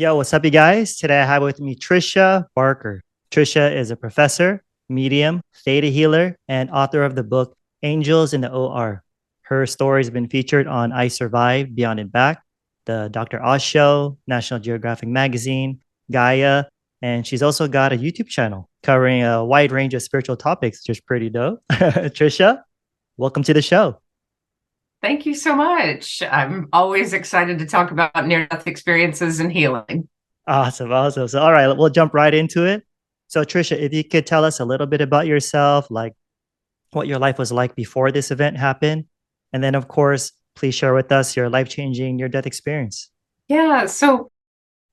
Yo, what's up, you guys? Today I have with me Tricia Barker. Tricia is a professor, medium, theta healer, and author of the book Angels in the OR. Her story has been featured on I Survived, Beyond and Back, the Dr. Oz Show, National Geographic Magazine, Gaia, and she's also got a YouTube channel covering a wide range of spiritual topics, which is pretty dope. Tricia, welcome to the show. Thank you so much. I'm always excited to talk about near-death experiences and healing. Awesome, awesome. So, all right, we'll jump right into it. So, Tricia, if you could tell us a little bit about yourself, like what your life was like before this event happened, and then, of course, please share with us your life-changing near-death experience. Yeah, so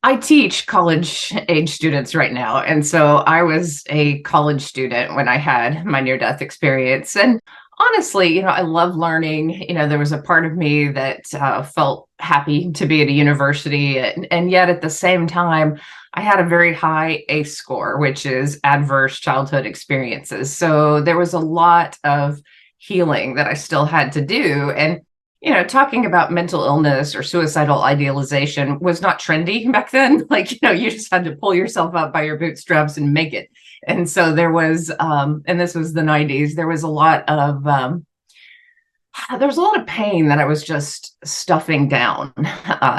I teach college age students right now. And so I was a college student when I had my near-death experience. And honestly, I love learning. There was a part of me that felt happy to be at a university. And yet at the same time, I had a very high ACE score, which is adverse childhood experiences. So there was a lot of healing that I still had to do. And talking about mental illness or suicidal idealization was not trendy back then. Like, you just had to pull yourself up by your bootstraps and make it. And so there was, and this was the 90s, there was a lot of pain that I was just stuffing down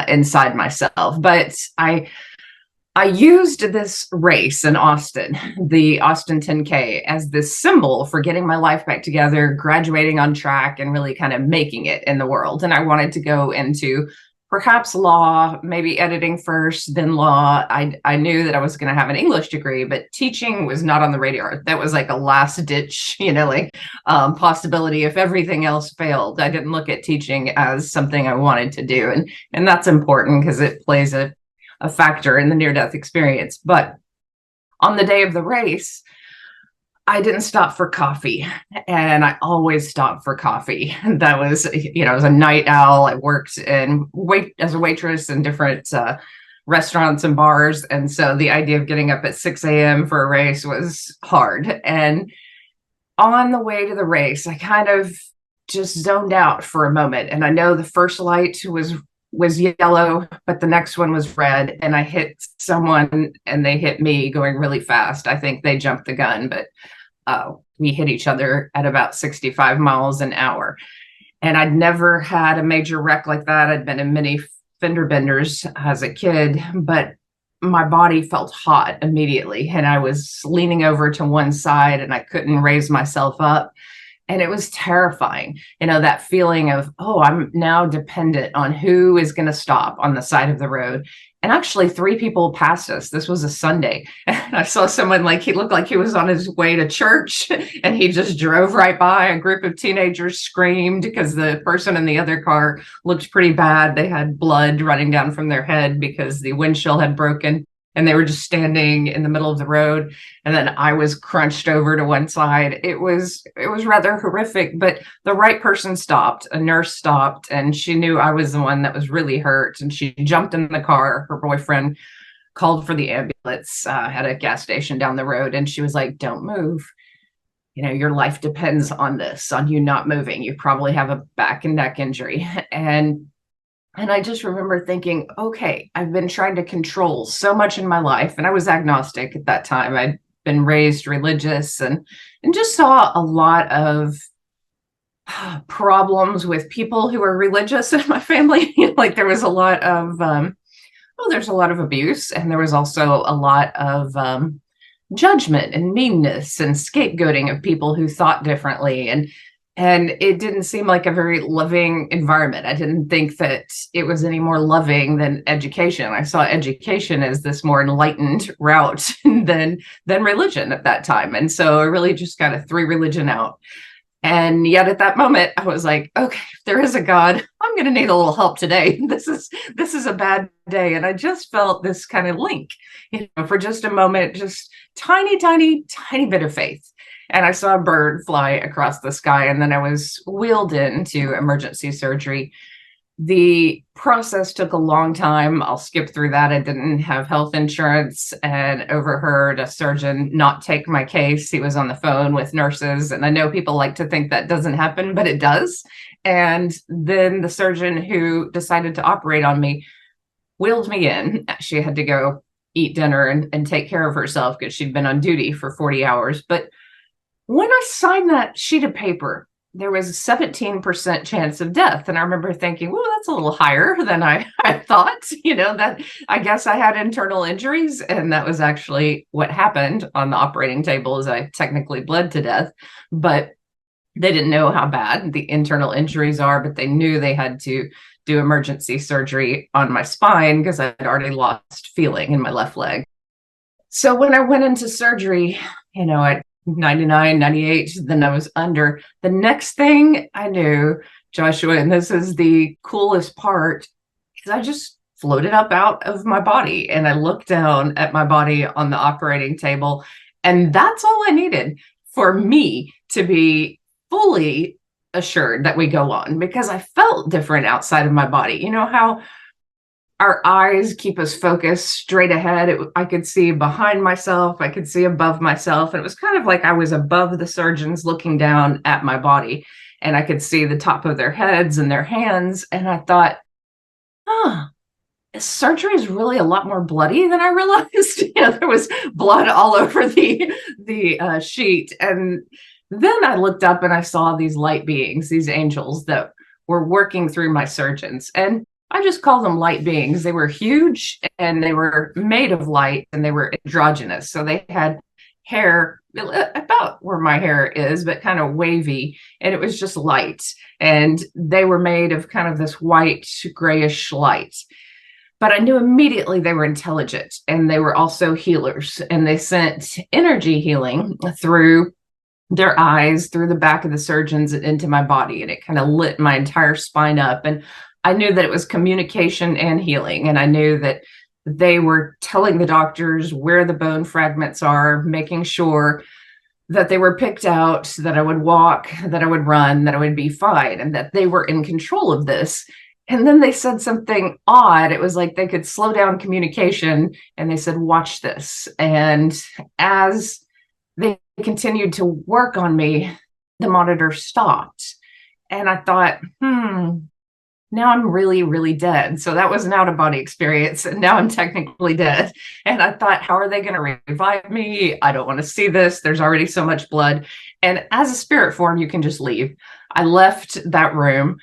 inside myself. But I used this race in Austin, the Austin 10K, as this symbol for getting my life back together, graduating on track, and really kind of making it in the world. And I wanted to go into perhaps law, maybe editing first, then law. I knew that I was going to have an English degree, but teaching was not on the radar. That was like a last ditch, possibility if everything else failed. I didn't look at teaching as something I wanted to do. And that's important because it plays a factor in the near-death experience. But on the day of the race, I didn't stop for coffee, and I always stopped for coffee. That was, I was a night owl. I worked as a waitress in different restaurants and bars. And so the idea of getting up at 6 a.m. for a race was hard. And on the way to the race, I kind of just zoned out for a moment. And I know the first light was yellow, but the next one was red, and I hit someone and they hit me going really fast. I think they jumped the gun, but we hit each other at about 65 miles an hour. And I'd never had a major wreck like that. I'd been in many fender benders as a kid, but my body felt hot immediately. And I was leaning over to one side and I couldn't raise myself up. And it was terrifying, that feeling of, oh, I'm now dependent on who is going to stop on the side of the road. And actually 3 people passed us. This was a Sunday. And I saw someone he looked like he was on his way to church and he just drove right by. A group of teenagers screamed because the person in the other car looked pretty bad. They had blood running down from their head because the windshield had broken. And they were just standing in the middle of the road. And then I was crunched over to one side. It was rather horrific, but the right person stopped. A nurse stopped, and she knew I was the one that was really hurt. And she jumped in the car. Her boyfriend called for the ambulance at a gas station down the road. And she was like, don't move. Your life depends on this, on you not moving. You probably have a back and neck injury. And I just remember thinking, okay, I've been trying to control so much in my life. And I was agnostic at that time. I'd been raised religious and just saw a lot of problems with people who are religious in my family. There was a lot of, there's a lot of abuse. And there was also a lot of judgment and meanness and scapegoating of people who thought differently. And it didn't seem like a very loving environment. I didn't think that it was any more loving than education. I saw education as this more enlightened route than religion at that time. And so I really just kind of threw religion out. And yet at that moment, I was like, okay, if there is a God, I'm going to need a little help today. This is a bad day. And I just felt this kind of link, for just a moment, just tiny, tiny, tiny bit of faith. And I saw a bird fly across the sky, and then I was wheeled into emergency surgery. The process took a long time. I'll skip through that. I didn't have health insurance and overheard a surgeon not take my case. He was on the phone with nurses. And I know people like to think that doesn't happen, but it does. And then the surgeon who decided to operate on me wheeled me in. She had to go eat dinner and take care of herself because she'd been on duty for 40 hours. But when I signed that sheet of paper, there was a 17% chance of death. And I remember thinking, well, that's a little higher than I thought, that I guess I had internal injuries. And that was actually what happened on the operating table, is I technically bled to death. But they didn't know how bad the internal injuries are, but they knew they had to do emergency surgery on my spine because I had already lost feeling in my left leg. So when I went into surgery, at 99, 98, then I was under. The next thing I knew, Joshua, and this is the coolest part, is I just floated up out of my body and I looked down at my body on the operating table. And that's all I needed for me to be fully assured that we go on, because I felt different outside of my body. You know how our eyes keep us focused straight ahead? I could see behind myself, I could see above myself. And it was kind of like I was above the surgeons looking down at my body, and I could see the top of their heads and their hands. And I thought, surgery is really a lot more bloody than I realized. There was blood all over the sheet. And then I looked up and I saw these light beings, these angels that were working through my surgeons. And I just call them light beings. They were huge and they were made of light and they were androgynous. So they had hair about where my hair is, but kind of wavy. And it was just light. And they were made of kind of this white, grayish light. But I knew immediately they were intelligent, and they were also healers. And they sent energy healing through their eyes, through the back of the surgeons, and into my body. And it kind of lit my entire spine up. And I knew that it was communication and healing. And I knew that they were telling the doctors where the bone fragments are, making sure that they were picked out, that I would walk, that I would run, that I would be fine, and that they were in control of this. And then they said something odd. It was like they could slow down communication, and they said, watch this. And as they continued to work on me, the monitor stopped. And I thought, now I'm really, really dead. So that was an out-of-body experience. And now I'm technically dead. And I thought, how are they going to revive me? I don't want to see this. There's already so much blood. And as a spirit form, you can just leave. I left that room.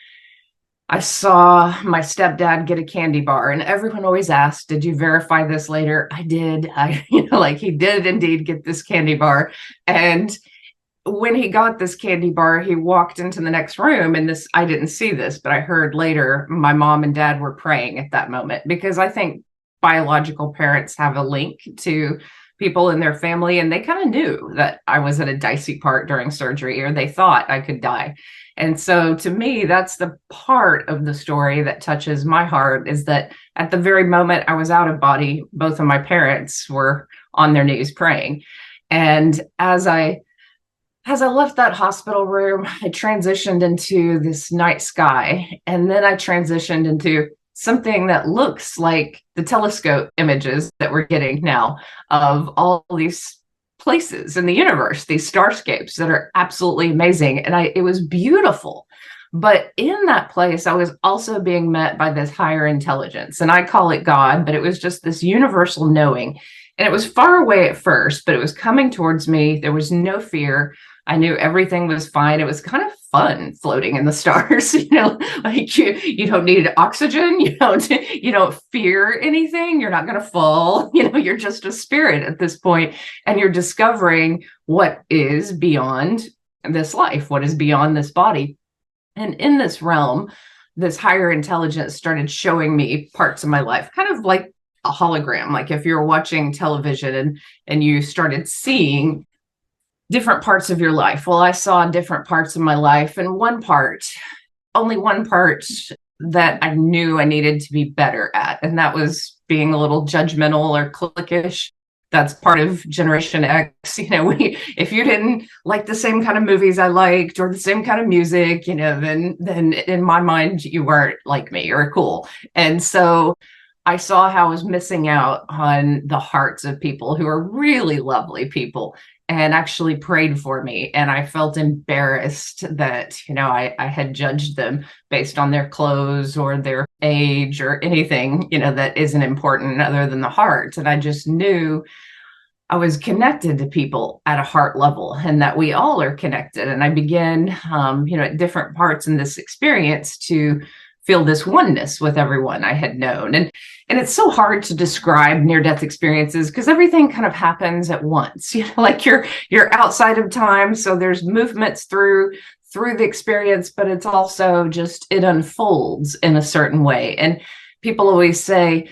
I saw my stepdad get a candy bar, and everyone always asked, did you verify this later? I did. He did indeed get this candy bar. And when he got this candy bar, he walked into the next room, and I didn't see this, but I heard later my mom and dad were praying at that moment, because I think biological parents have a link to people in their family, and they kind of knew that I was at a dicey part during surgery, or they thought I could die. And so to me, that's the part of the story that touches my heart, is that at the very moment I was out of body, both of my parents were on their knees praying. And as I left that hospital room, I transitioned into this night sky. And then I transitioned into something that looks like the telescope images that we're getting now of all these places in the universe, these starscapes that are absolutely amazing. And it was beautiful. But in that place, I was also being met by this higher intelligence. And I call it God, but it was just this universal knowing. And it was far away at first, but it was coming towards me. There was no fear. I knew everything was fine. It was kind of fun floating in the stars, like you don't need oxygen. You don't fear anything. You're not going to fall. You're just a spirit at this point, and you're discovering what is beyond this life, what is beyond this body. And in this realm, this higher intelligence started showing me parts of my life, kind of like a hologram. Like if you're watching television and you started seeing different parts of your life. Well, I saw different parts of my life, and only one part that I knew I needed to be better at. And that was being a little judgmental or cliquish. That's part of Generation X. If you didn't like the same kind of movies I liked or the same kind of music, then in my mind, you weren't like me or cool. And so I saw how I was missing out on the hearts of people who are really lovely people. and actually prayed for me. And I felt embarrassed that, I had judged them based on their clothes or their age or anything, that isn't important other than the heart. And I just knew I was connected to people at a heart level and that we all are connected. And I began, at different parts in this experience to feel this oneness with everyone I had known. And it's so hard to describe near-death experiences because everything kind of happens at once, like you're outside of time. So there's movements through the experience, but it's also just, it unfolds in a certain way. And people always say,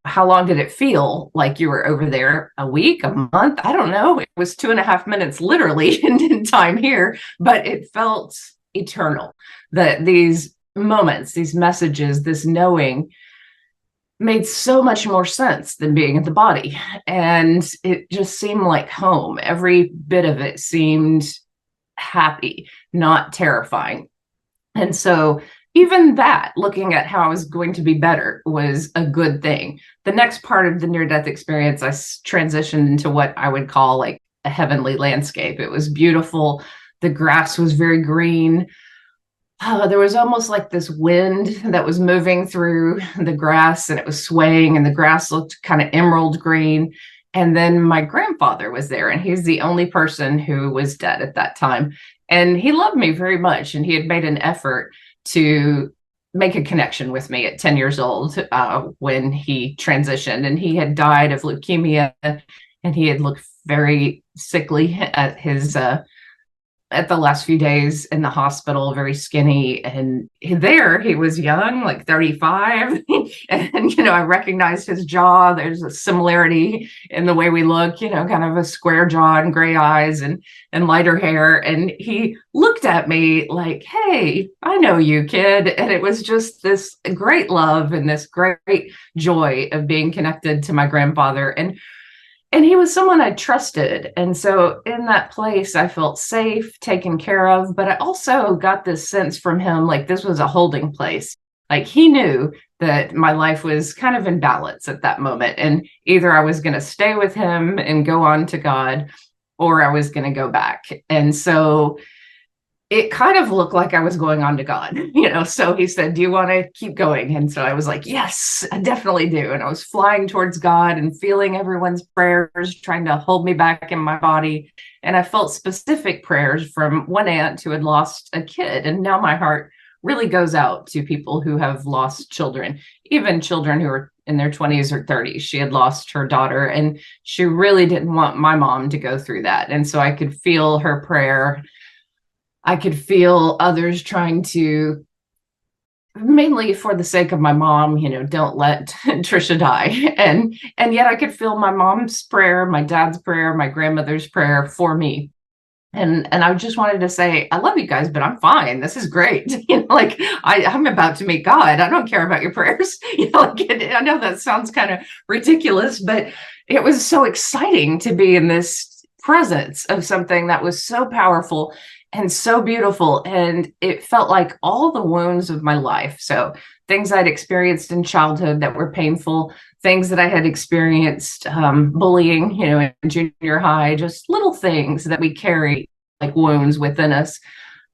how long did it feel like you were over there? A week, a month? I don't know. It was 2.5 minutes literally in time here, but it felt eternal. That these moments, these messages, this knowing made so much more sense than being in the body. And it just seemed like home. Every bit of it seemed happy, not terrifying. And so even that, looking at how I was going to be better, was a good thing. The next part of the near-death experience, I transitioned into what I would call like a heavenly landscape. It was beautiful. The grass was very green. There was almost like this wind that was moving through the grass, and it was swaying, and the grass looked kind of emerald green. And then my grandfather was there, and he's the only person who was dead at that time. And he loved me very much, and he had made an effort to make a connection with me at 10 years old when he transitioned. And he had died of leukemia, and he had looked very sickly at his at the last few days in the hospital, very skinny. And there he was young, like 35. And, I recognized his jaw. There's a similarity in the way we look, kind of a square jaw and gray eyes and lighter hair. And he looked at me like, hey, I know you, kid. And it was just this great love and this great joy of being connected to my grandfather. And he was someone I trusted. And so in that place, I felt safe, taken care of. But I also got this sense from him, like this was a holding place. Like he knew that my life was kind of in balance at that moment. And either I was going to stay with him and go on to God, or I was going to go back. And so it kind of looked like I was going on to God, so he said, do you want to keep going? And so I was like, yes, I definitely do. And I was flying towards God and feeling everyone's prayers, trying to hold me back in my body. And I felt specific prayers from one aunt who had lost a kid. And now my heart really goes out to people who have lost children, even children who are in their 20s or 30s. She had lost her daughter, and she really didn't want my mom to go through that. And so I could feel her prayer. I could feel others trying to, mainly for the sake of my mom, don't let Tricia die. And yet I could feel my mom's prayer, my dad's prayer, my grandmother's prayer for me. And I just wanted to say, I love you guys, but I'm fine. This is great. I'm about to meet God. I don't care about your prayers. I know that sounds kind of ridiculous, but it was so exciting to be in this presence of something that was so powerful and so beautiful. And it felt like all the wounds of my life. So things I'd experienced in childhood that were painful, things that I had experienced, bullying, in junior high, just little things that we carry like wounds within us,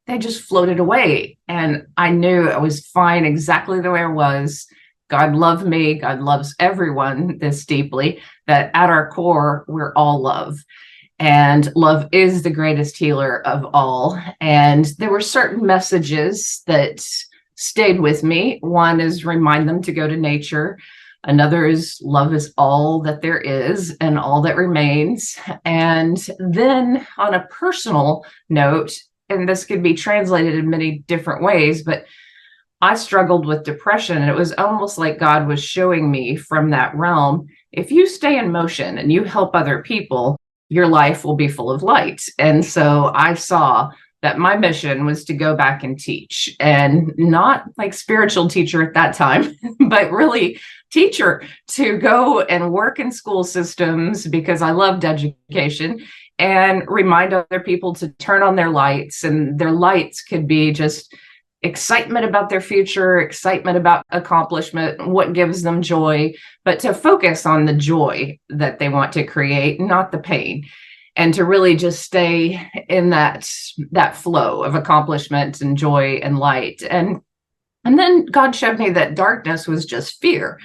they just floated away. And I knew I was fine exactly the way I was. God loved me. God loves everyone this deeply, that at our core, we're all love. And love is the greatest healer of all. And there were certain messages that stayed with me. One is remind them to go to nature. Another is love is all that there is and all that remains. And then on a personal note, and this could be translated in many different ways, but I struggled with depression. And it was almost like God was showing me from that realm, if you stay in motion and you help other people, your life will be full of light. And so I saw that my mission was to go back and teach, and not like spiritual teacher at that time, but really teacher, to go and work in school systems because I loved education, and remind other people to turn on their lights. And their lights could be just excitement about their future, excitement about accomplishment, what gives them joy, but to focus on the joy that they want to create, not the pain. and to really just stay in that flow of accomplishment and joy and light. And then God showed me that darkness was just fear.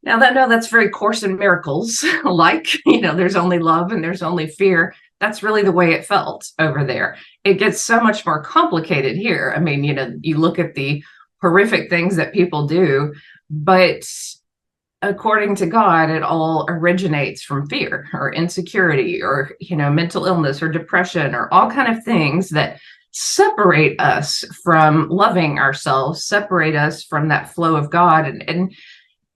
Now that no, that's very Course in Miracles, like, there's only love and there's only fear. That's really the way it felt over there. It gets so much more complicated here. I mean, you look at the horrific things that people do, but according to God, it all originates from fear or insecurity or, mental illness or depression or all kind of things that separate us from loving ourselves, separate us from that flow of God.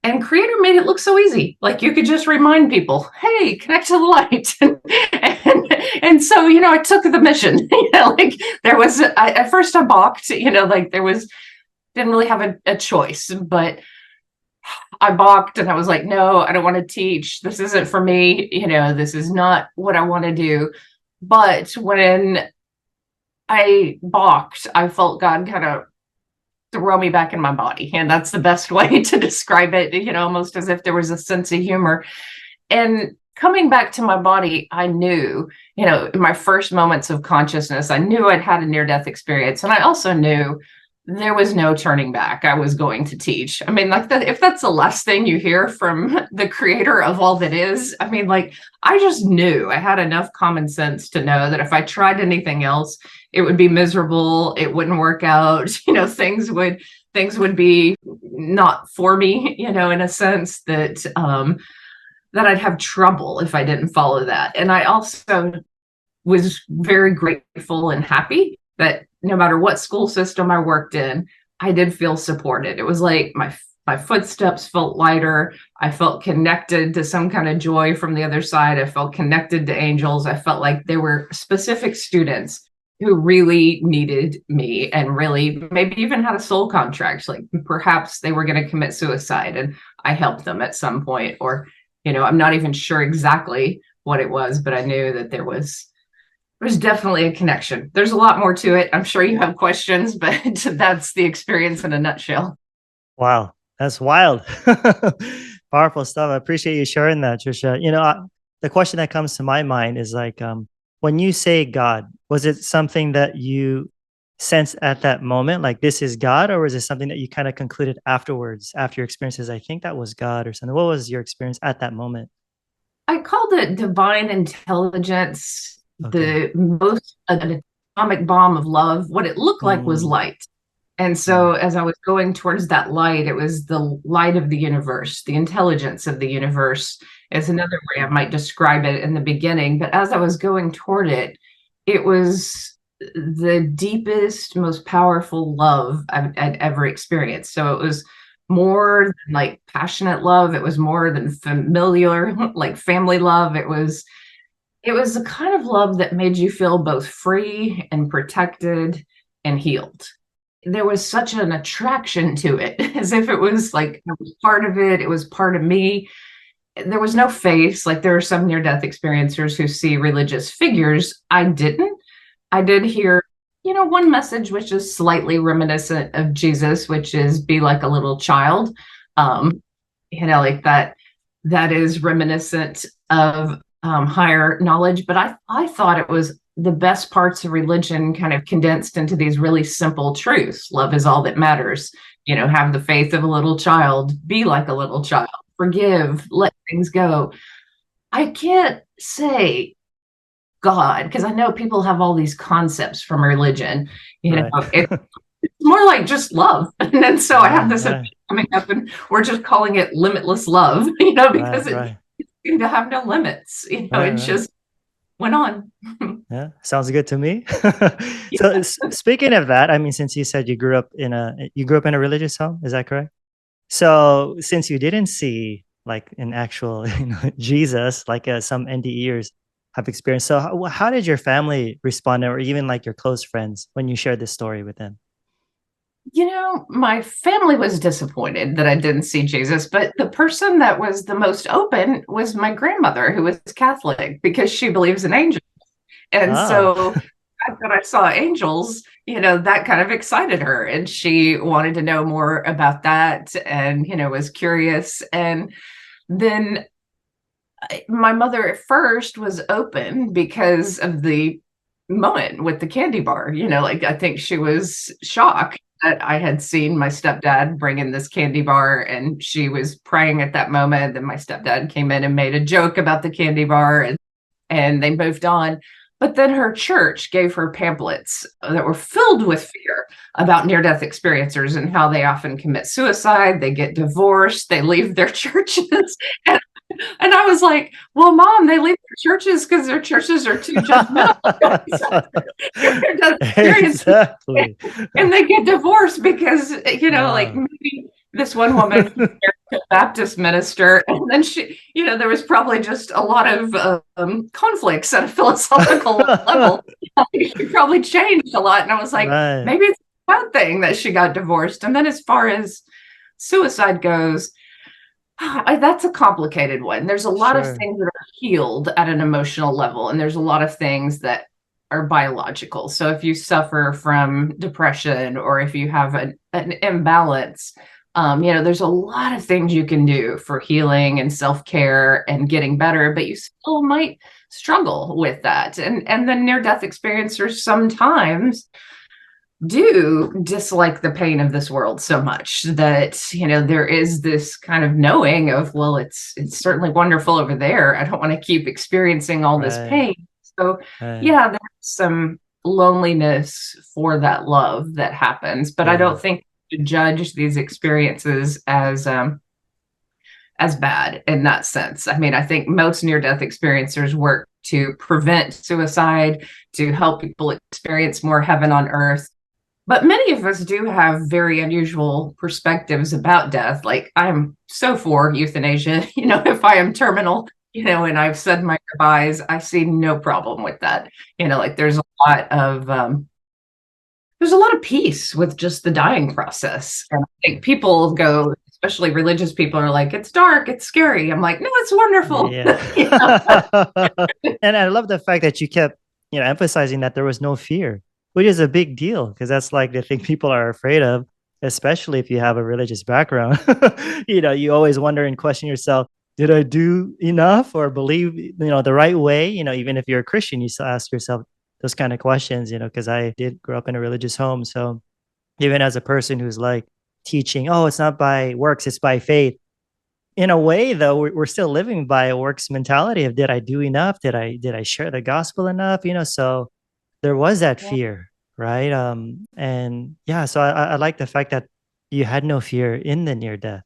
And Creator made it look so easy. Like you could just remind people, hey, connect to the light. and so, I took the mission. Like there was, at first I balked, like didn't really have a choice, but I balked and I was like, no, I don't want to teach. This isn't for me. This is not what I want to do. But when I balked, I felt God kind of throw me back in my body. And that's the best way to describe it, almost as if there was a sense of humor. And coming back to my body, I knew, in my first moments of consciousness, I knew I'd had a near-death experience. And I also knew there was no turning back. I was going to teach. I mean, like if that's the last thing you hear from the creator of all that is, I mean, like, I just knew I had enough common sense to know that if I tried anything else, it would be miserable. It wouldn't work out. Things would be not for me, in a sense that, that I'd have trouble if I didn't follow that. And I also was very grateful and happy that no matter what school system I worked in, I did feel supported. It was like my footsteps felt lighter. I felt connected to some kind of joy from the other side. I felt connected to angels. I felt like there were specific students who really needed me and really maybe even had a soul contract. Like perhaps they were going to commit suicide and I helped them at some point. Or, I'm not even sure exactly what it was, but I knew that there's definitely a connection. There's a lot more to it. I'm sure you have questions, but that's the experience in a nutshell. Wow, that's wild. Powerful stuff. I appreciate you sharing that, Tricia. The question that comes to my mind is like, when you say God, was it something that you sensed at that moment, like this is God, or was it something that you kind of concluded afterwards, after your experiences? I think that was God or something. What was your experience at that moment? I called it divine intelligence, Okay. the most an atomic bomb of love. What it looked like was Mm, light. And so as I was going towards that light, it was the light of the universe, the intelligence of the universe is another way I might describe it in the beginning. But as I was going toward it, it was the deepest, most powerful love I'd ever experienced. So it was more than like passionate love. It was more than familiar, like family love. It was the kind of love that made you feel both free and protected and healed. There was such an attraction to it, as if it was like it was part of it. It was part of me. There was no face. Like there are some near-death experiencers who see religious figures. I didn't. I did hear, one message which is slightly reminiscent of Jesus, which is be like a little child. Um, like that is reminiscent of higher knowledge. But I thought it was the best parts of religion kind of condensed into these really simple truths. Love is all that matters. Have the faith of a little child, be like a little child, forgive, let things go. I can't say God, because I know people have all these concepts from religion. right. It's more like just love. And then so I have Right, this event right, coming up and we're just calling it limitless love, right, because it right, seemed to have no limits. right, It right. just went on. Yeah, sounds good to me. So speaking of that, I mean, since you said you grew up in a religious home, is that correct? So since you didn't see like an actual, Jesus, like some NDEers have experienced, so how did your family respond, or even like your close friends, when you shared this story with them? My family was disappointed that I didn't see Jesus, but the person that was the most open was my grandmother, who was Catholic, because she believes in angels. And Ah, so that I saw angels, that kind of excited her. And she wanted to know more about that and, was curious. And then my mother at first was open because of the moment with the candy bar. Like, I think she was shocked that I had seen my stepdad bring in this candy bar, and she was praying at that moment. Then my stepdad came in and made a joke about the candy bar, and they moved on. But then her church gave her pamphlets that were filled with fear about near-death experiencers and how they often commit suicide, they get divorced, they leave their churches. And I was like, well, Mom, they leave their churches because their churches are too judgmental. Exactly. And they get divorced because, Wow. like maybe this one woman a Baptist minister, and then there was probably just a lot of conflicts at a philosophical level. She probably changed a lot, and I was like, Right. maybe it's a bad thing that she got divorced. And then as far as suicide goes, that's a complicated one. There's a lot of Sure. things that are healed at an emotional level, and there's a lot of things that are biological. So if you suffer from depression, or if you have an imbalance, there's a lot of things you can do for healing and self-care and getting better, but you still might struggle with that. And the near-death experiencers sometimes do dislike the pain of this world so much that there is this kind of knowing of, well, it's certainly wonderful over there, I don't want to keep experiencing all this Right. pain. So Right. yeah, there's some loneliness for that love that happens, but I Yeah. don't think to judge these experiences as bad in that sense. I mean, I think most near-death experiencers work to prevent suicide, to help people experience more heaven on earth. But many of us do have very unusual perspectives about death. Like, I'm so for euthanasia. If I am terminal, and I've said my goodbyes, I see no problem with that. Like, there's a lot of peace with just the dying process. And I think people go, especially religious people, are like, it's dark, it's scary. I'm like, no, it's wonderful. Yeah. And I love the fact that you kept, emphasizing that there was no fear, which is a big deal because that's like the thing people are afraid of, especially if you have a religious background. You always wonder and question yourself, did I do enough or believe, the right way? Even if you're a Christian, you still ask yourself those kind of questions, because I did grow up in a religious home. So even as a person who's like teaching, oh, it's not by works, it's by faith. In a way, though, we're still living by a works mentality of, did I do enough? Did I share the gospel enough? So there was that fear, right? And yeah, so I like the fact that you had no fear in the near death,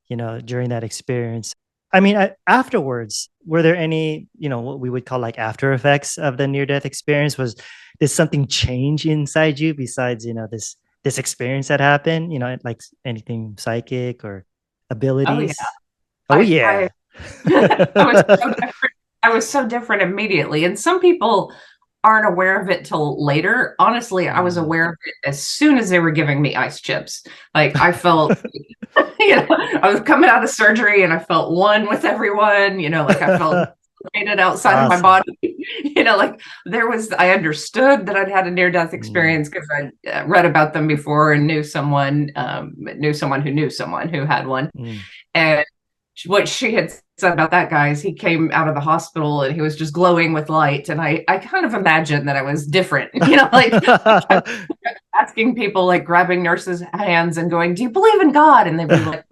during that experience. I mean, afterwards, were there any, what we would call like after effects of the near death experience? Did something change inside you besides, this experience that happened? Like anything psychic or Oh yeah. abilities? Oh I I yeah. I was so different. I was so different immediately. And some people aren't aware of it till later. Honestly, I was Mm. aware of it as soon as they were giving me ice chips. Like, I felt, I was coming out of surgery and I felt one with everyone, like I felt it outside of my Awesome. body. Like, I understood that I'd had a near-death Mm, experience because I read about them before and knew someone who knew someone who had one. mm. And what she had said about that guy is he came out of the hospital and he was just glowing with light. And I kind of imagined that I was different, like asking people, like grabbing nurses' hands and going, do you believe in God? And they'd be like,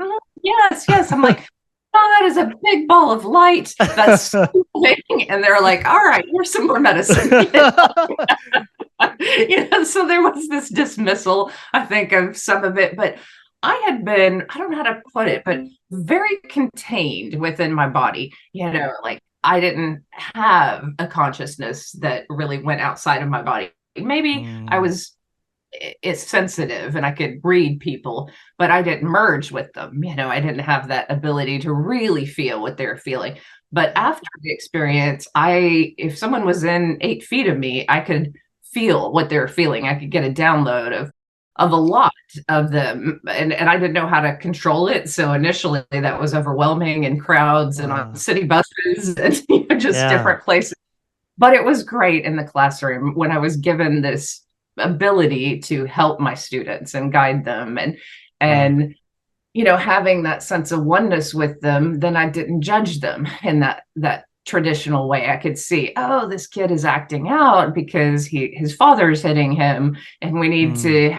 yes, yes. I'm like, oh, that is a big ball of light. That's so big. And they're like, all right, here's some more medicine. So there was this dismissal, I think, of some of it. But I had been, I don't know how to put it, but very contained within my body. Like, I didn't have a consciousness that really went outside of my body. Maybe I Mm, was sensitive and I could read people, but I didn't merge with them. I didn't have that ability to really feel what they're feeling. But after the experience, if someone was in 8 feet of me, I could feel what they're feeling. I could get a download of a lot of them, and I didn't know how to control it. So initially, that was overwhelming in crowds and on wow. city buses and just Yeah. different places. But it was great in the classroom when I was given this ability to help my students and guide them, Wow. and having that sense of oneness with them, then I didn't judge them in that traditional way. I could see, oh, this kid is acting out because his father's hitting him, and we need Mm. to,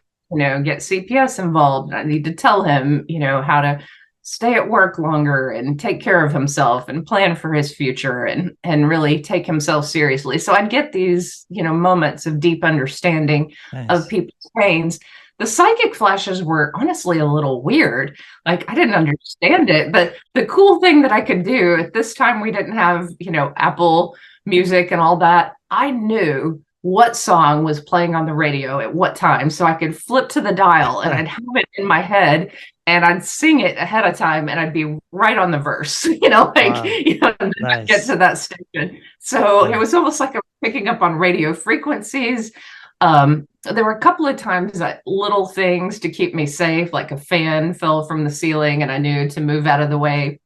get CPS involved. I need to tell him, how to stay at work longer and take care of himself and plan for his future and really take himself seriously. So I'd get these, moments of deep understanding of Nice. people's pains. The psychic flashes were honestly a little weird. Like, I didn't understand it, but the cool thing that I could do at this time, we didn't have, Apple Music and all that. I knew what song was playing on the radio at what time. So I could flip to the dial and I'd have it in my head and I'd sing it ahead of time and I'd be right on the verse, Wow. and then I'd get Nice. to that station. So it Yeah. was almost like I was picking up on radio frequencies. There were a couple of times that little things to keep me safe, like a fan fell from the ceiling and I knew to move out of the way,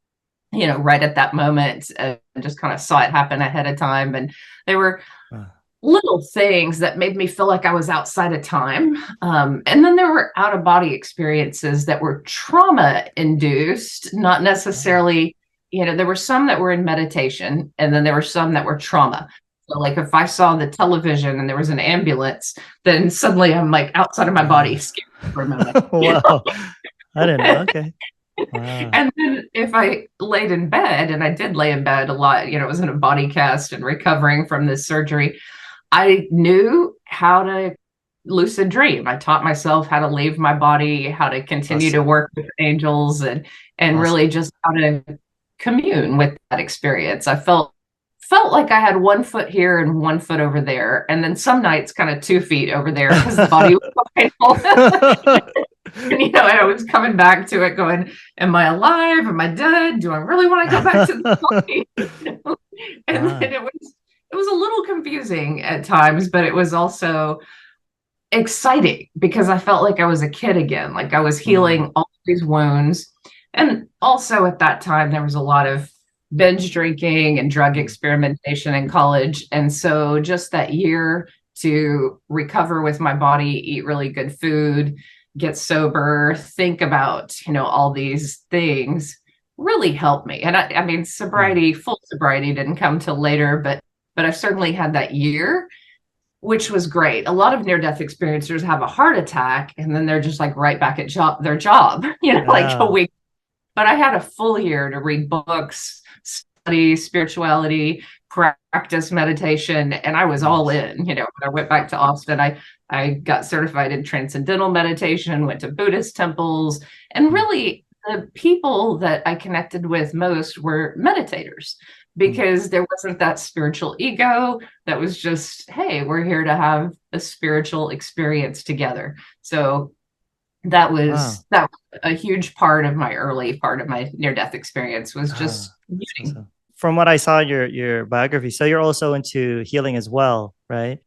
right at that moment, and just kind of saw it happen ahead of time. And there were Wow. little things that made me feel like I was outside of time. And then there were out of body experiences that were trauma induced, not Wow. necessarily, there were some that were in meditation, and then there were some that were trauma. So, like, if I saw the television and there was an ambulance, then suddenly I'm like outside of my body, Uh, scared for a moment. wow. I didn't know. Okay. Wow. And then if I laid in bed, and I did lay in bed a lot, it was in a body cast and recovering from this surgery, I knew how to lucid dream. I taught myself how to leave my body, how to continue to Awesome. work with angels, and really Awesome. just how to commune with that experience. I felt like I had 1 foot here and 1 foot over there, and then some nights kind of 2 feet over there because the body was so painful. And, and I was coming back to it going, am I alive? Am I dead? Do I really want to go back to the body? And then Wow. it was a little confusing at times, but it was also exciting because I felt like I was a kid again, like I was Mm. healing all these wounds. And also at that time, there was a lot of binge drinking and drug Mm. experimentation in college. And so just that year to recover with my body, eat really good food, get sober, think about, all these things really helped me. And I mean, Mm. sobriety, full sobriety didn't come till later, but I certainly had that year, which was great. A lot of near death experiencers have a heart attack and then they're just like right back at their job, like a Yeah. week. But I had a full year to read books, study spirituality, practice meditation, and I was all Nice. in. When I went back to Austin, I got certified in transcendental meditation, went to Buddhist temples, and Mm. really the people that I connected with most were meditators Mm. because there wasn't that spiritual ego that was just, hey, we're here to have a spiritual experience together. So Wow. that was a huge part of my early part of my near death experience was Ah, just that's meeting. awesome. From what I saw in your biography, so you're also into healing as well, right?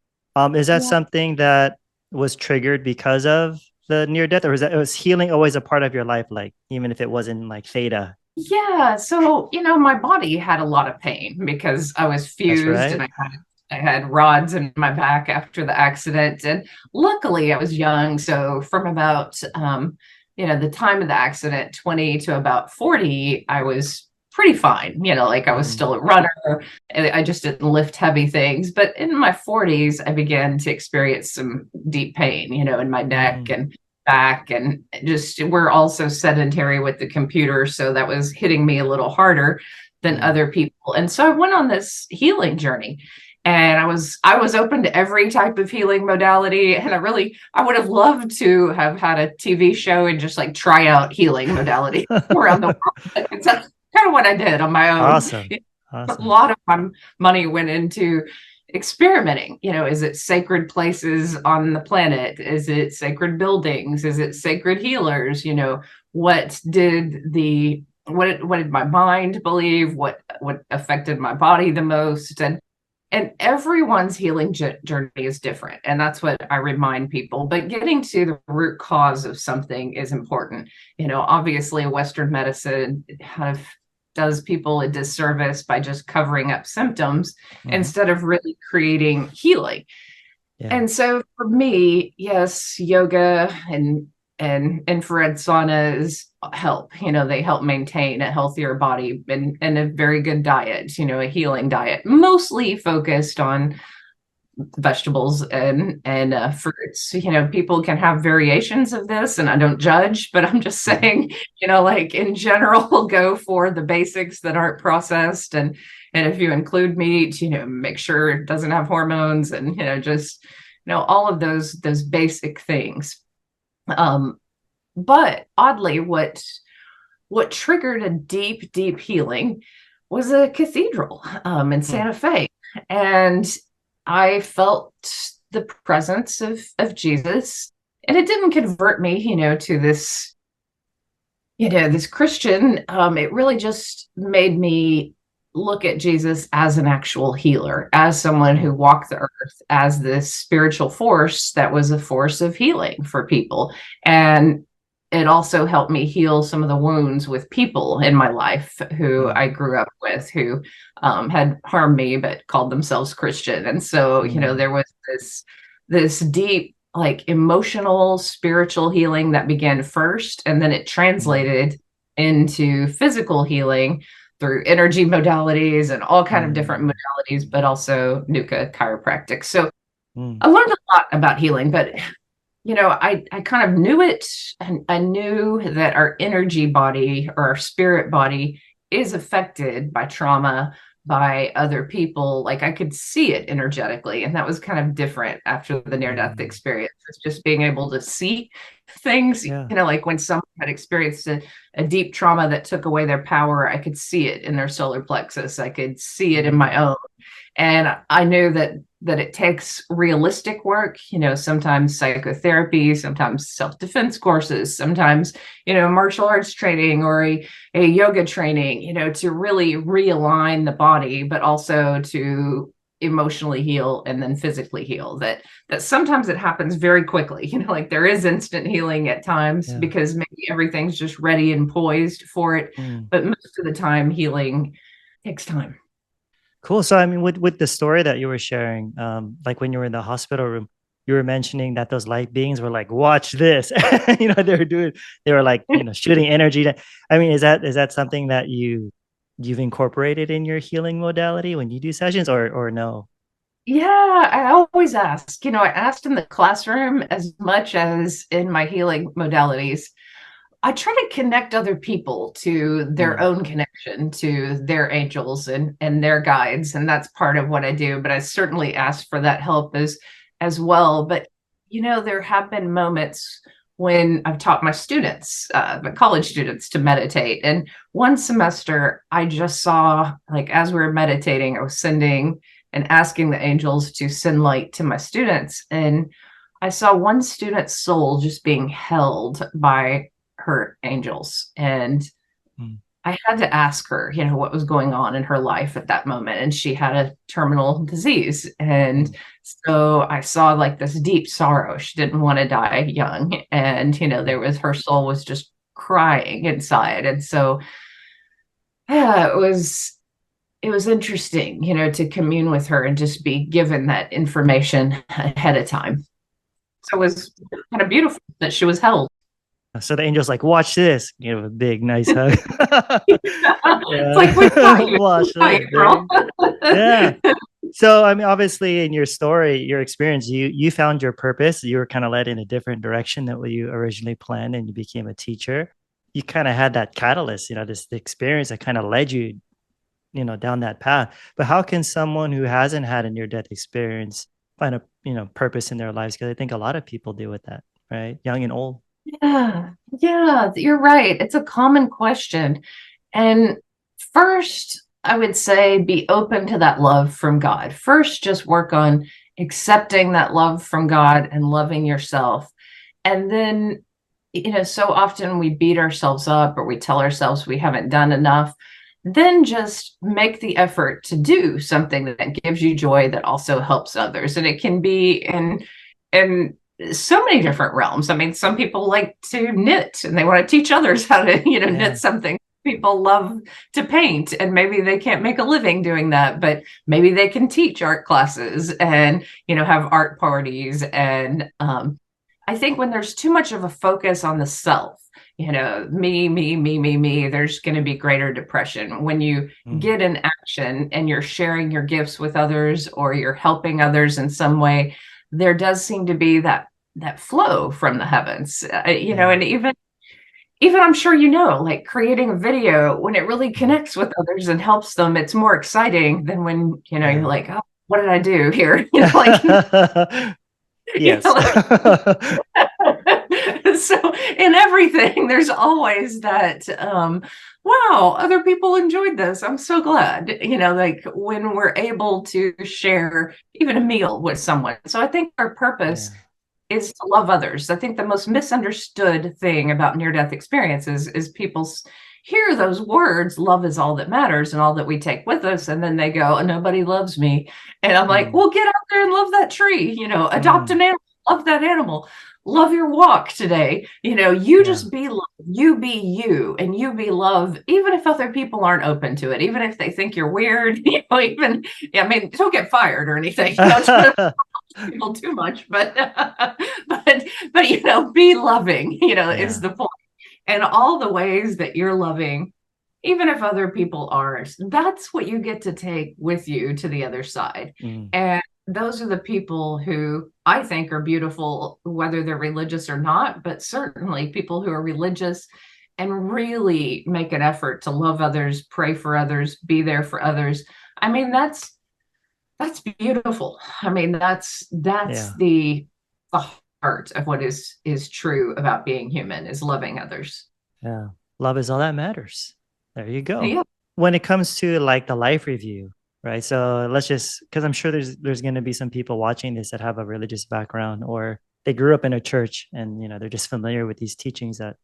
Is that Yeah. something that was triggered because of the near death, or is that was healing always a part of your life, like even if it wasn't like theta? Yeah, so my body had a lot of pain because I was That's fused and right. I had rods in my back after the accident. And luckily I was young, so from about the time of the accident, 20 to about 40, I was pretty fine. Like I was Mm. still a runner. I just didn't lift heavy things. But in my 40s, I began to experience some deep pain, in my neck Mm. and back, and just we're also sedentary with the computer, so that was hitting me a little harder than Mm. other people. And so I went on this healing journey, and I was open to every type of healing modality, and I would have loved to have had a TV show and just like try out healing modality around the world. That's kind of what I did on my own. Awesome. A Awesome. lot of my money went into experimenting. Is it sacred places on the planet? Is it sacred buildings? Is it sacred healers? What did what did my mind believe? What affected my body the most? And everyone's healing journey is different, and that's what I remind people. But getting to the root cause of something is important. Obviously Western medicine kind of does people a disservice by just covering up symptoms Hmm. instead of really creating healing. Yeah. And so for me, yes, yoga and infrared saunas help. They help maintain a healthier body, and a very good diet, a healing diet, mostly focused on vegetables and fruits. People can have variations of this, and I don't judge, but I'm just saying, like in general, go for the basics that aren't processed, and if you include meat, make sure it doesn't have hormones, and just all of those basic things. But oddly, what triggered a deep healing was a cathedral in Santa Fe, and I felt the presence of Jesus, and it didn't convert me, to this, this Christian. It really just made me look at Jesus as an actual healer, as someone who walked the earth, as this spiritual force that was a force of healing for people. And it also helped me heal some of the wounds with people in my life who I grew up with, who had harmed me but called themselves Christian. And so, there was this deep, like, emotional, spiritual healing that began first, and then it translated into physical healing through energy modalities and all kind of different modalities, but also Nuka chiropractic. So I learned a lot about healing, but I kind of knew it, and I knew that our energy body, or our spirit body, is affected by trauma, by other people. Like, I could see it energetically, and that was kind of different after the near-death experience. It's just being able to see things, like when someone had experienced a deep trauma that took away their power, I could see it in their solar plexus. I could see it in my own. And I knew that it takes realistic work, sometimes psychotherapy, sometimes self-defense courses, sometimes, martial arts training, or a yoga training, to really realign the body, but also to emotionally heal and then physically heal. That sometimes it happens very quickly, like there is instant healing at times because maybe everything's just ready and poised for it. But most of the time, healing takes time. Cool. So, I mean, with the story that you were sharing, like when you were in the hospital room, you were mentioning that those light beings were like, "Watch this," they were like, shooting energy. I mean, is that something that you've incorporated in your healing modality when you do sessions, or no? Yeah, I always ask. I asked in the classroom as much as in my healing modalities. I try to connect other people to their own connection to their angels and their guides. And that's part of what I do. But I certainly ask for that help as well. But, there have been moments when I've taught my students, my college students, to meditate. And one semester, I just saw, like, as we were meditating, I was sending and asking the angels to send light to my students. And I saw one student's soul just being held by her angels, and I had to ask her, what was going on in her life at that moment. And she had a terminal disease, and so I saw, like, this deep sorrow. She didn't want to die young, and her soul was just crying inside. And so yeah, it was interesting, to commune with her and just be given that information ahead of time. So it was kind of beautiful that she was held. So the angel's like, "Watch this," give a big, nice hug. It's like, we got you. Watch We got that. Yeah. So, I mean, obviously, in your story, your experience, you found your purpose. You were kind of led in a different direction than what you originally planned, and you became a teacher. You kind of had that catalyst, this experience that kind of led you, down that path. But how can someone who hasn't had a near-death experience find a, purpose in their lives? Because I think a lot of people deal with that, right? Young and old. Yeah, you're right. It's a common question. And first, I would say be open to that love from God. First, just work on accepting that love from God and loving yourself. And then, so often we beat ourselves up, or we tell ourselves we haven't done enough. Then just make the effort to do something that gives you joy, that also helps others. And it can be in so many different realms. I mean, some people like to knit, and they want to teach others how to, knit something. People love to paint, and maybe they can't make a living doing that, but maybe they can teach art classes and, have art parties and, I think when there's too much of a focus on the self, me, there's going to be greater depression. When you Mm, get in action and you're sharing your gifts with others or you're helping others in some way, there does seem to be that flow from the heavens. yeah. And even I'm sure like creating a video when it really connects with others and helps them, it's more exciting than when, you're Yeah. like, oh, what did I do here? Like, Yes. like so in everything, there's always that, wow, other people enjoyed this. I'm so glad, like when we're able to share even a meal with someone. So I think our purpose Yeah. is to love others. I think the most misunderstood thing about near-death experiences is people hear those words, love is all that matters and all that we take with us. And then they go, oh, nobody loves me. And I'm like, Mm, well, get out there and love that tree, adopt mm, an animal, love that animal, love your walk today. You yeah. just be love, you be you, and you be love, even if other people aren't open to it, even if they think you're weird, even, yeah, I mean, don't get fired or anything, people too much, but but be loving, is Yeah. the point. And all the ways that you're loving, even if other people aren't, that's what you get to take with you to the other side. Mm, And those are the people who I think are beautiful, whether they're religious or not, but certainly people who are religious and really make an effort to love others, pray for others, be there for others. I mean, that's beautiful. I mean, that's yeah. the heart of what is true about being human, is loving others. Yeah. Love is all that matters. There you go. Yeah. When it comes to like the life review, right? So let's just because I'm sure there's going to be some people watching this that have a religious background or they grew up in a church and they're just familiar with these teachings that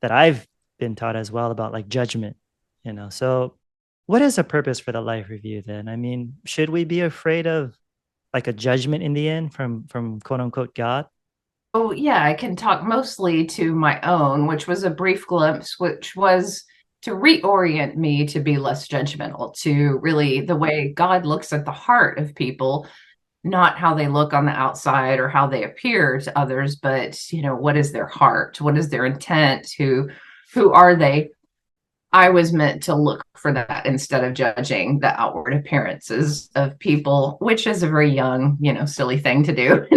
I've been taught as well about like judgment. So what is the purpose for the life review then? I mean, should we be afraid of like a judgment in the end from quote unquote God? Oh, yeah, I can talk mostly to my own, which was a brief glimpse, which was to reorient me to be less judgmental, to really the way God looks at the heart of people, not how they look on the outside or how they appear to others, but what is their heart? What is their intent? Who are they? I was meant to look for that instead of judging the outward appearances of people, which is a very young, silly thing to do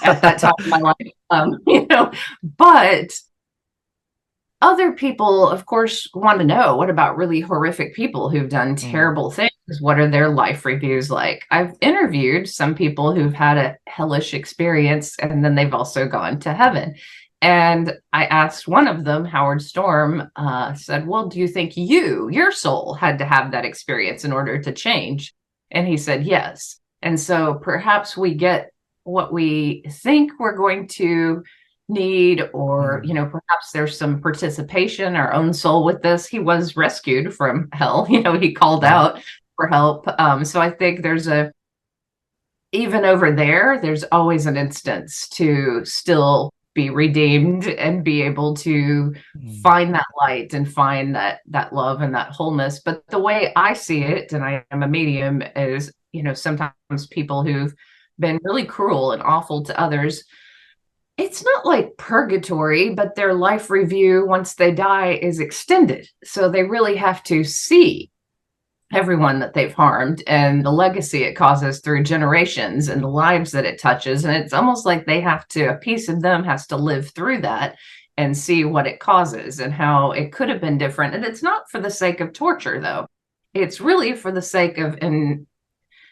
at that time in my life. But other people, of course, want to know, what about really horrific people who've done Mm, terrible things? What are their life reviews like? I've interviewed some people who've had a hellish experience and then they've also gone to heaven. And I asked one of them, Howard Storm, said, well, do you think your soul, had to have that experience in order to change? And he said, yes. And so perhaps we get what we think we're going to need, or mm, perhaps there's some participation, our own soul with this. He was rescued from hell, he called yeah. out for help. So I think even over there's always an instance to still be redeemed and be able to Mm, find that light and find that love and that wholeness. But the way I see it, and I am a medium, is sometimes people who've been really cruel and awful to others, it's not like purgatory, but their life review once they die is extended. So they really have to see everyone that they've harmed and the legacy it causes through generations and the lives that it touches. And it's almost like a piece of them has to live through that and see what it causes and how it could have been different. And it's not for the sake of torture, though. It's really for the sake of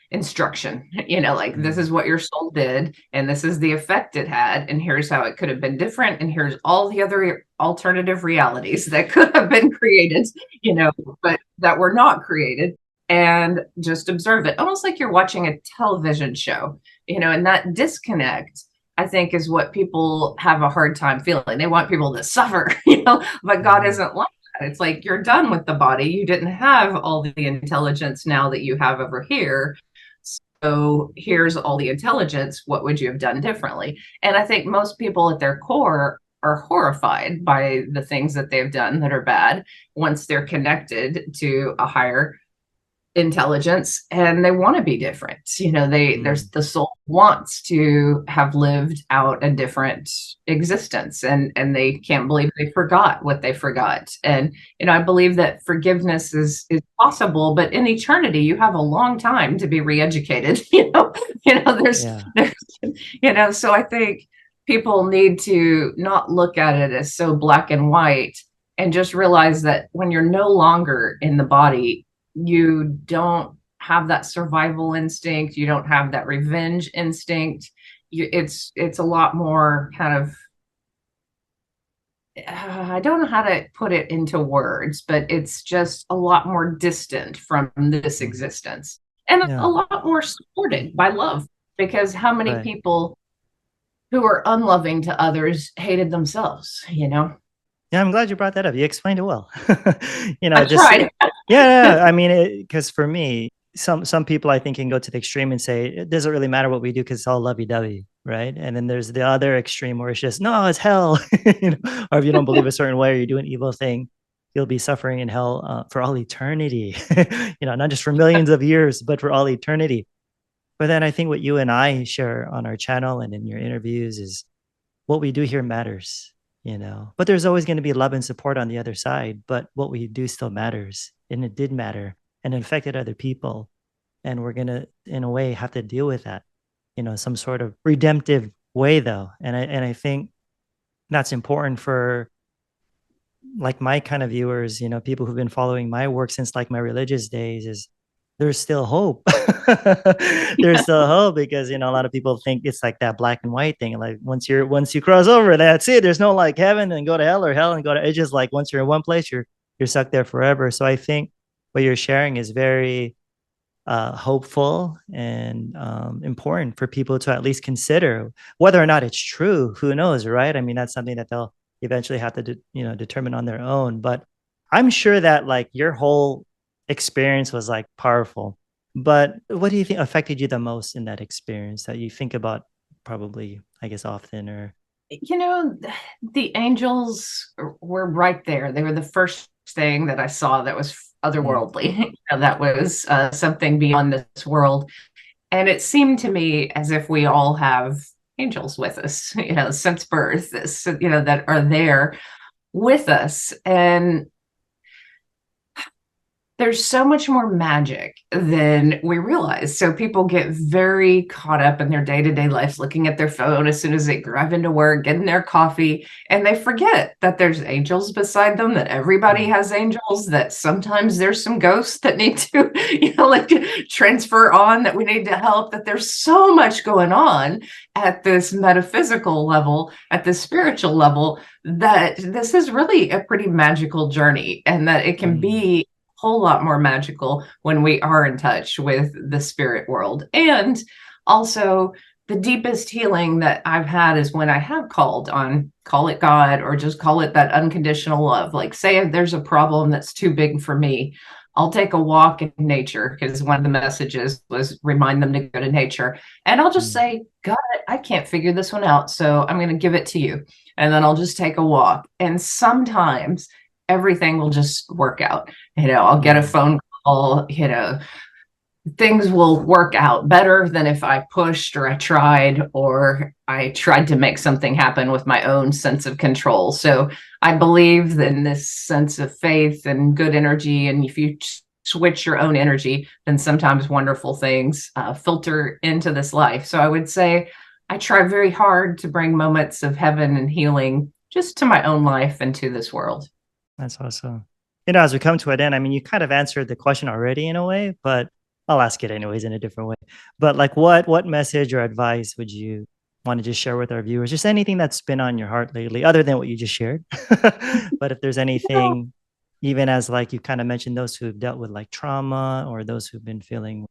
instruction, like, this mm, is what your soul did and this is the effect it had, and here's how it could have been different, and here's all the other alternative realities that could have been created, but that were not created. And just observe it, almost like you're watching a television show, and that disconnect, I think, is what people have a hard time feeling. They want people to suffer, but God yeah. isn't like that. It's like, you're done with the body, you didn't have all the intelligence now that you have over here, so here's all the intelligence. What would you have done differently? And I think most people at their core are horrified by the things that they've done that are bad once they're connected to a higher intelligence, and they want to be different. There's the soul wants to have lived out a different existence, and they can't believe they forgot what they forgot. And I believe that forgiveness is possible, but in eternity you have a long time to be re-educated. There's so I think people need to not look at it as so black and white, and just realize that when you're no longer in the body, you don't have that survival instinct, you don't have that revenge instinct. It's a lot more kind of, I don't know how to put it into words, but it's just a lot more distant from this existence, and a lot more supported by love, because how many people who are unloving to others hated themselves? Yeah, I'm glad you brought that up. You explained it well. I just tried. yeah. I mean, because for me, some people I think can go to the extreme and say it doesn't really matter what we do because it's all lovey-dovey, right? And then there's the other extreme where it's just no, it's hell. Or if you don't believe a certain way or you do an evil thing, you'll be suffering in hell for all eternity. Not just for millions of years, but for all eternity. But then I think what you and I share on our channel and in your interviews is what we do here matters. But there's always going to be love and support on the other side. But what we do still matters. And it did matter. And it affected other people. And we're going to, in a way, have to deal with that, some sort of redemptive way, though. And I think that's important for like my kind of viewers, people who've been following my work since like my religious days, is there's still hope. There's still hope because a lot of people think it's like that black and white thing. Like once you cross over, that's it. There's no like heaven and go to hell or hell and go to. It's just like once you're in one place, you're stuck there forever. So I think what you're sharing is very hopeful and important for people to at least consider. Whether or not it's true, who knows, right? I mean, that's something that they'll eventually have to determine on their own. But I'm sure that like your whole experience was like powerful. But what do you think affected you the most in that experience that you think about probably, I guess, often? Or the angels were right there. They were the first thing that I saw that was otherworldly. That was something beyond this world. And it seemed to me as if we all have angels with us, since birth, that are there with us. And there's so much more magic than we realize. So people get very caught up in their day-to-day lives, looking at their phone as soon as they drive into work, getting their coffee, and they forget that there's angels beside them, that everybody has angels, that sometimes there's some ghosts that need to, like transfer on, that we need to help, that there's so much going on at this metaphysical level, at the spiritual level, that this is really a pretty magical journey, and that it can be whole lot more magical when we are in touch with the spirit world. And also the deepest healing that I've had is when I have called on, call it God, or just call it that unconditional love. Like say if there's a problem that's too big for me, I'll take a walk in nature, because one of the messages was remind them to go to nature. And I'll just say, God, I can't figure this one out, so I'm going to give it to you. And then I'll just take a walk. And sometimes everything will just work out. I'll get a phone call, things will work out better than if I pushed or I tried to make something happen with my own sense of control. So I believe in this sense of faith and good energy. And if you switch your own energy, then sometimes wonderful things filter into this life. So I would say I try very hard to bring moments of heaven and healing just to my own life and to this world. That's awesome. As we come to an end, I mean, you kind of answered the question already in a way, but I'll ask it anyways in a different way. But like, what message or advice would you want to just share with our viewers? Just anything that's been on your heart lately, other than what you just shared. But if there's anything, even as like you kind of mentioned, those who've dealt with like trauma or those who've been feeling,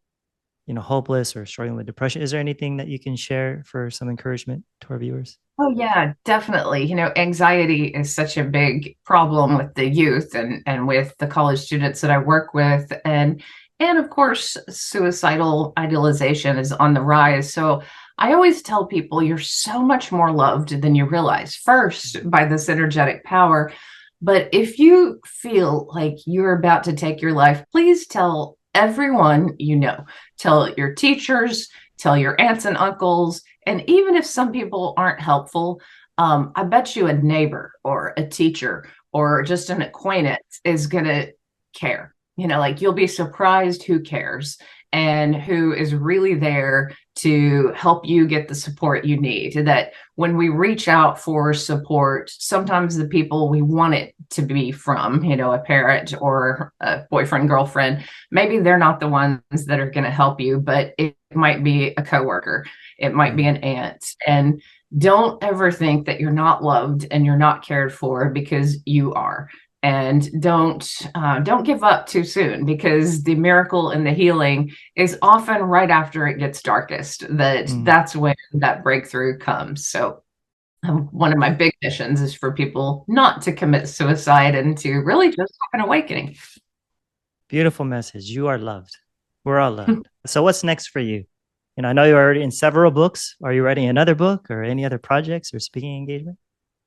hopeless or struggling with depression, is there anything that you can share for some encouragement to our viewers? Oh yeah, definitely. Anxiety is such a big problem with the youth and with the college students that I work with. And of course, suicidal idealization is on the rise. So I always tell people you're so much more loved than you realize, first by this energetic power. But if you feel like you're about to take your life, please tell everyone you know. Tell your teachers, tell your aunts and uncles, and even if some people aren't helpful, I bet you a neighbor or a teacher or just an acquaintance is going to care. Like you'll be surprised who cares and who is really there to help you get the support you need. That when we reach out for support, sometimes the people we want it to be from, a parent or a boyfriend, girlfriend, maybe they're not the ones that are going to help you, but it might be a coworker, it might be an aunt. And don't ever think that you're not loved and you're not cared for, because you are. And don't give up too soon, because the miracle and the healing is often right after it gets darkest. That's when that breakthrough comes. So one of my big missions is for people not to commit suicide and to really just have an awakening. Beautiful message. You are loved. We're all loved. So what's next for you? I know you're already in several books. Are you writing another book or any other projects or speaking engagement?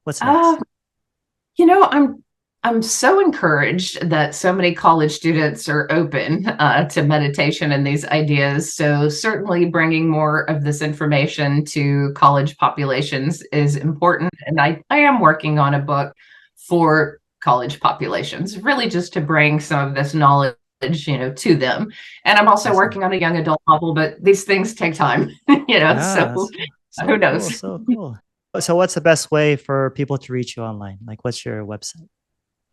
What's next? I'm so encouraged that so many college students are open to meditation and these ideas. So certainly bringing more of this information to college populations is important. And I am working on a book for college populations, really just to bring some of this knowledge to them. And I'm also working on a young adult novel, but these things take time, so who knows? Cool, so cool. So what's the best way for people to reach you online? Like, what's your website?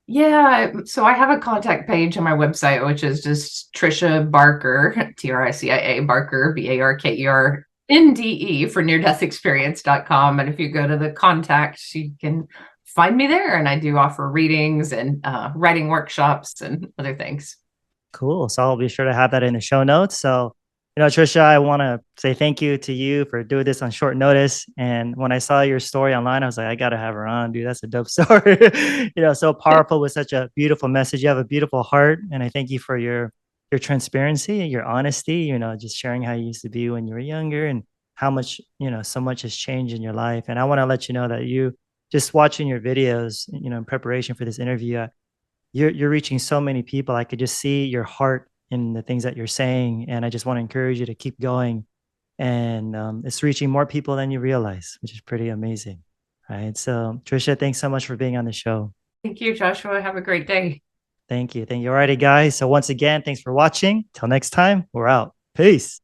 Yeah, so I have a contact page on my website, which is just Tricia Barker, Tricia Barker, Barker, NDE for near-death-experience.com. And if you go to the contacts, you can find me there. And I do offer readings and writing workshops and other things. Cool. So I'll be sure to have that in the show notes. So, Tricia, I want to say thank you to you for doing this on short notice. And when I saw your story online, I was like, I got to have her on, dude. That's a dope story. So powerful with such a beautiful message. You have a beautiful heart. And I thank you for your transparency and your honesty, just sharing how you used to be when you were younger and how much, so much has changed in your life. And I want to let you know that you just watching your videos, in preparation for this interview, you're reaching so many people. I could just see your heart in the things that you're saying. And I just want to encourage you to keep going. And it's reaching more people than you realize, which is pretty amazing. Right. So, Tricia, thanks so much for being on the show. Thank you, Joshua. Have a great day. Thank you. Thank you. Alrighty, guys. So once again, thanks for watching. Till next time, we're out. Peace.